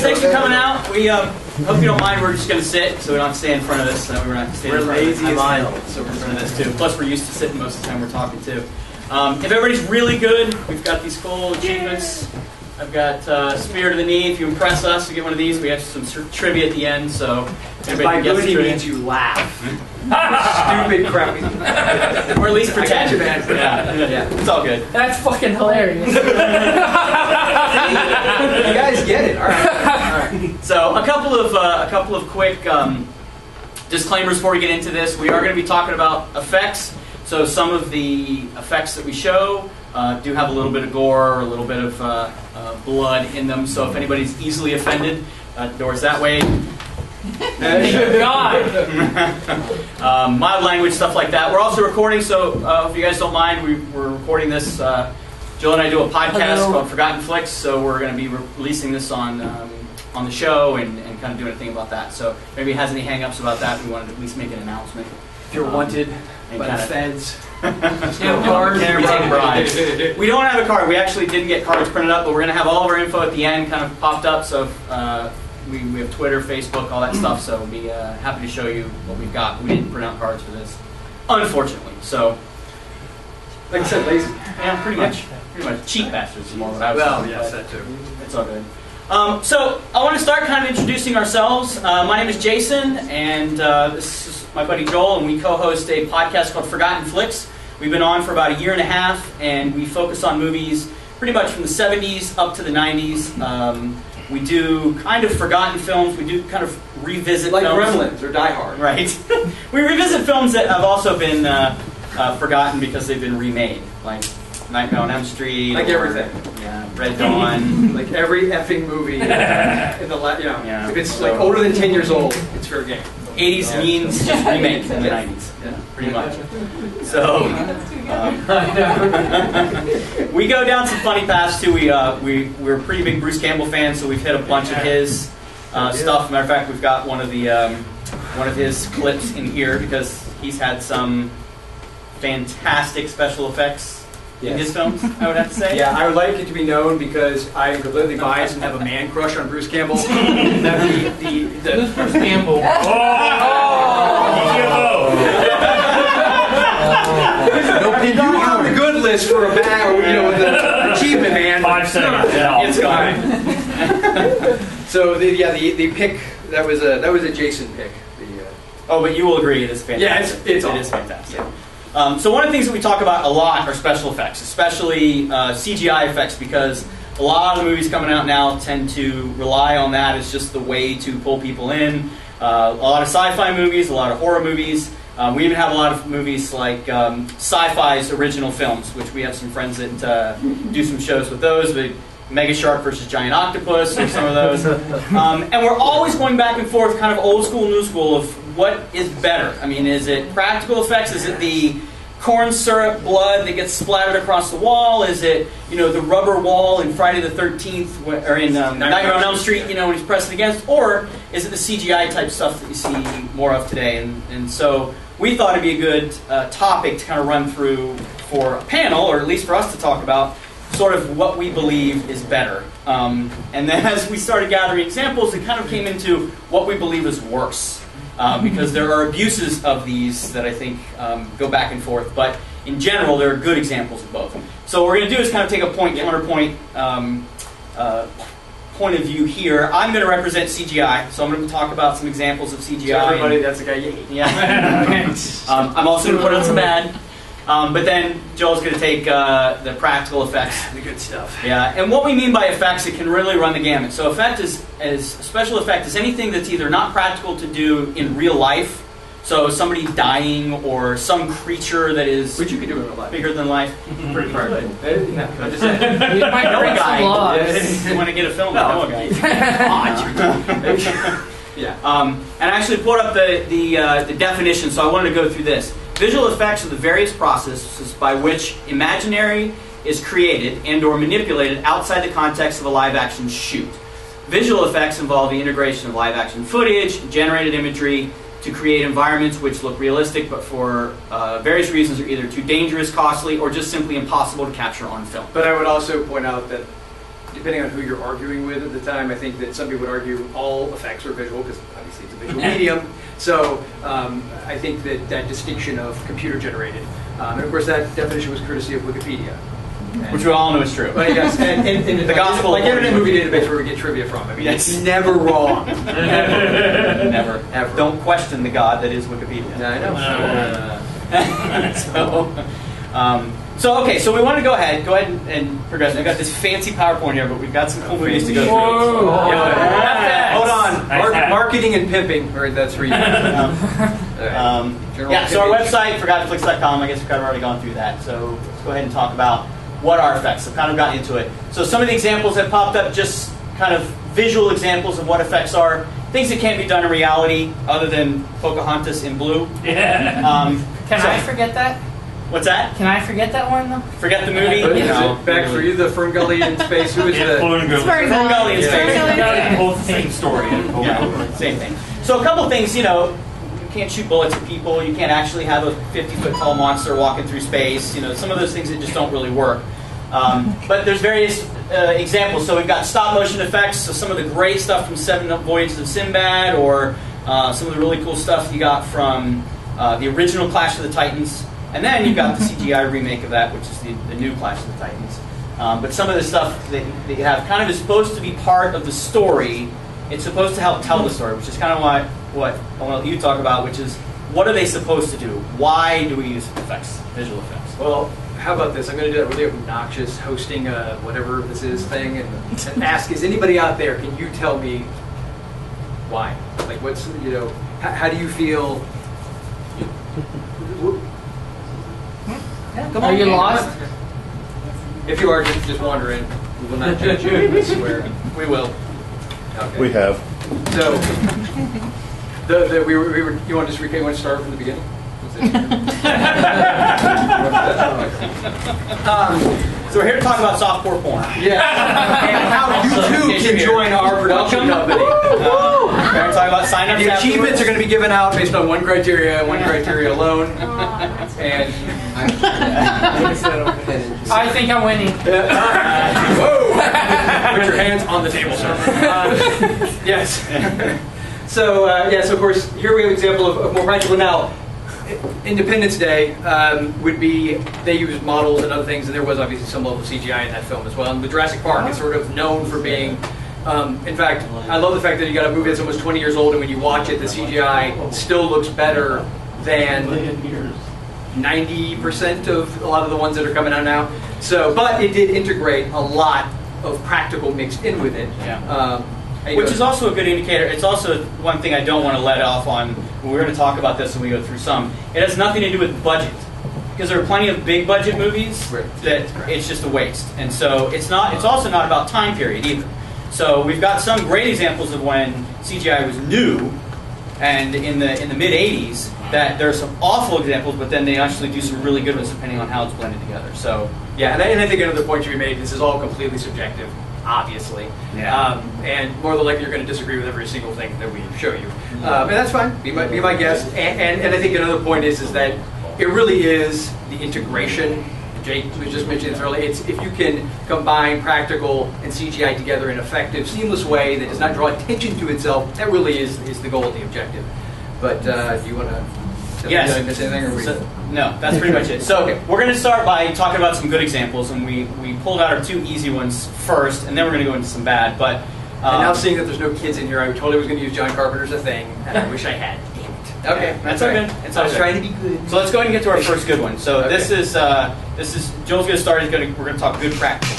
thanks for coming out. We hope you don't mind. We're just going to sit, so we don't have to stay in front of this. We're not standing in front of this. So we're in front of this too. Plus, we're used to sitting most of the time we're talking too. If everybody's really good, we've got these cool achievements. I've got Spear to the Knee. If you impress us, you get one of these. We have some trivia at the end, so by good he means you laugh. Stupid, crappy. Or at least pretend. Yeah, it's all good. That's fucking hilarious. You guys get it. All right. So a couple of quick disclaimers before we get into this. We are going to be talking about effects. So some of the effects that we show do have a little bit of gore or a little bit of blood in them. So if anybody's easily offended, doors that way. Mild language, stuff like that. We're also recording, so if you guys don't mind, we're recording this. Jill and I do a podcast called Forgotten Flix, so we're going to be releasing this on the show and kind of doing a thing about that. So if anybody has any hang-ups about that, we wanted to at least make an announcement. If you're wanted by the feds. We don't have a card. We actually didn't get cards printed up, but we're going to have all of our info at the end kind of popped up. So we have Twitter, Facebook, all that stuff. So we'll be happy to show you what we've got. We didn't print out cards for this, unfortunately. So, like I said, lazy. Yeah, pretty much. Cheap bastards is more what I was saying. Yes, that too. It's all good. So I want to start kind of introducing ourselves. My name is Jason, and this is my buddy Joel, and we co-host a podcast called Forgotten Flix. We've been on for about a year and a half, and we focus on movies pretty much from the 70s up to the 90s. We do kind of forgotten films. We do kind of revisit like films. Gremlins or Die Hard. Right. We revisit films that have also been forgotten because they've been remade, like Nightmare on Elm Street. Like everything. Yeah, Red Dawn. Like every effing movie in the if it's like older than 10 years old, it's fair game. 80s means just remake in the 90s, pretty much. So we go down some funny paths too. We're pretty big Bruce Campbell fans, so we've hit a bunch of his stuff. Matter of fact, we've got one of his clips in here because he's had some fantastic special effects in his films, I would have to say. Yeah, I would like it to be known because I am completely biased and have a man crush on Bruce Campbell. Who's Bruce Campbell? You were on the good list for a bad, with an achievement, man. 5 seconds. It's gone. So the pick that was a Jason pick. But you will agree it is fantastic. Yeah, it is fantastic. So one of the things that we talk about a lot are special effects, especially CGI effects, because a lot of the movies coming out now tend to rely on that as just the way to pull people in. A lot of sci-fi movies, a lot of horror movies. We even have a lot of movies like Sci-Fi's original films, which we have some friends that do some shows with those. Mega Shark versus Giant Octopus, or some of those. And we're always going back and forth, kind of old school, new school, of what is better. I mean, is it practical effects? Is it the corn syrup blood that gets splattered across the wall? Is it, the rubber wall in Friday the 13th, or in Nightmare on Elm Street, when he's pressing against? Or is it the CGI type stuff that you see more of today? And so we thought it'd be a good topic to kind of run through for a panel, or at least for us to talk about, sort of what we believe is better. And then as we started gathering examples, it kind of came into what we believe is worse. Because there are abuses of these that I think go back and forth. But in general, there are good examples of both. So what we're going to do is kind of take a counterpoint point of view here. I'm going to represent CGI, so I'm going to talk about some examples of CGI. So everybody, that's the guy you hate. Yeah. I'm also going to put on some bad. But then Joel's going to take the practical effects. The good stuff. Yeah, and what we mean by effects, it can really run the gamut. So effect special effect is anything that's either not practical to do in real life, so somebody dying or some creature that is which you can do in real life. Bigger than life. Pretty hard. I'm just saying. You might break some laws. You want to get a film with Noah guy. Yeah. And I actually pulled up the definition, so I wanted to go through this. Visual effects are the various processes by which imaginary is created and or manipulated outside the context of a live-action shoot. Visual effects involve the integration of live-action footage, generated imagery, to create environments which look realistic, but for various reasons are either too dangerous, costly, or just simply impossible to capture on film. But I would also point out that depending on who you're arguing with at the time, I think that some people would argue all effects are visual because obviously it's a visual medium. So I think that distinction of computer generated, and of course that definition was courtesy of Wikipedia. Which we all know is true. But yes, and the gospel, like Internet Movie Database, where we get trivia from. I mean, yes. It's never wrong. Never. Ever. Don't question the God that is Wikipedia. Yeah, So, I know. so we want to go ahead and progress. We've got this fancy PowerPoint here, but we've got some cool movies to go through. Whoa. Hold on. Marketing and pimping. All right, that's for you. So our website, ForgottenFlix.com, I guess we've kind of already gone through that. So let's go ahead and talk about what are effects. I've kind of gotten into it. So some of the examples that popped up, just kind of visual examples of what effects are. Things that can't be done in reality other than Pocahontas in blue. Yeah. Can I forget that? What's that? Can I forget that one, though? Forget the movie? Back for you, the Ferngully in space. Who is the... Ferngully in space. Both same story. Yeah, same thing. So a couple of things, you can't shoot bullets at people. You can't actually have a 50-foot tall monster walking through space. Some of those things that just don't really work. But there's various examples. So we've got stop motion effects. So some of the great stuff from Seven Voyages of Sinbad, or some of the really cool stuff you got from the original Clash of the Titans. And then you've got the CGI remake of that, which is the new Clash of the Titans. But some of the stuff that you have kind of is supposed to be part of the story. It's supposed to help tell the story, which is kind of what I want you to talk about, which is what are they supposed to do? Why do we use effects, visual effects? Well, how about this? I'm going to do that really obnoxious hosting whatever this is thing and ask, is anybody out there, can you tell me why? Like what's, how do you feel? Yeah, are you lost? If you are just wondering, we will not judge you, I swear. We will. Okay. We have. So, you want to just recap? You want to start from the beginning? So we're here to talk about softcore porn. Yeah. And how you too can join our production company. We're going to talk about sign-ups. The achievements are going to be given out based on one criteria alone. And I think I'm winning. Whoa! Put your hands on the table, sir. Yes. So of course, here we have an example of more practical. Now, Independence Day would be, they use models and other things, and there was obviously some level of CGI in that film as well. And with Jurassic Park, it's sort of known for being, in fact, I love the fact that you got a movie that's almost 20 years old, and when you watch it, the CGI still looks better than 90% of a lot of the ones that are coming out now. So, but it did integrate a lot of practical mixed in with it. Yeah. Which is also a good indicator. It's also one thing I don't want to let off on. We're going to talk about this when we go through some. It has nothing to do with budget, because there are plenty of big budget movies that it's just a waste. And so it's not. It's also not about time period either. So we've got some great examples of when CGI was new, and in the mid '80s, that there are some awful examples, but then they actually do some really good ones depending on how it's blended together. So yeah, and I think another point to be made. This is all completely subjective. Obviously, and more than likely you're going to disagree with every single thing that we show you, and that's fine. Be my guest. And I think another point is that it really is the integration. Jake was just mentioning this earlier. It's if you can combine practical and CGI together in an effective, seamless way that does not draw attention to itself. That really is the goal, the objective. But do you want to? Yes. Did I miss anything? Or no, that's pretty much it. So we're going to start by talking about some good examples, and we pulled out our two easy ones first, and then we're going to go into some bad. But and now seeing that there's no kids in here, I totally was going to use John Carpenter's A Thing, and I wish I had. Damn it. Okay, that's all good. I was trying to be good. So let's go ahead and get to our first good one. So this is Joel's going to start. We're going to talk good practical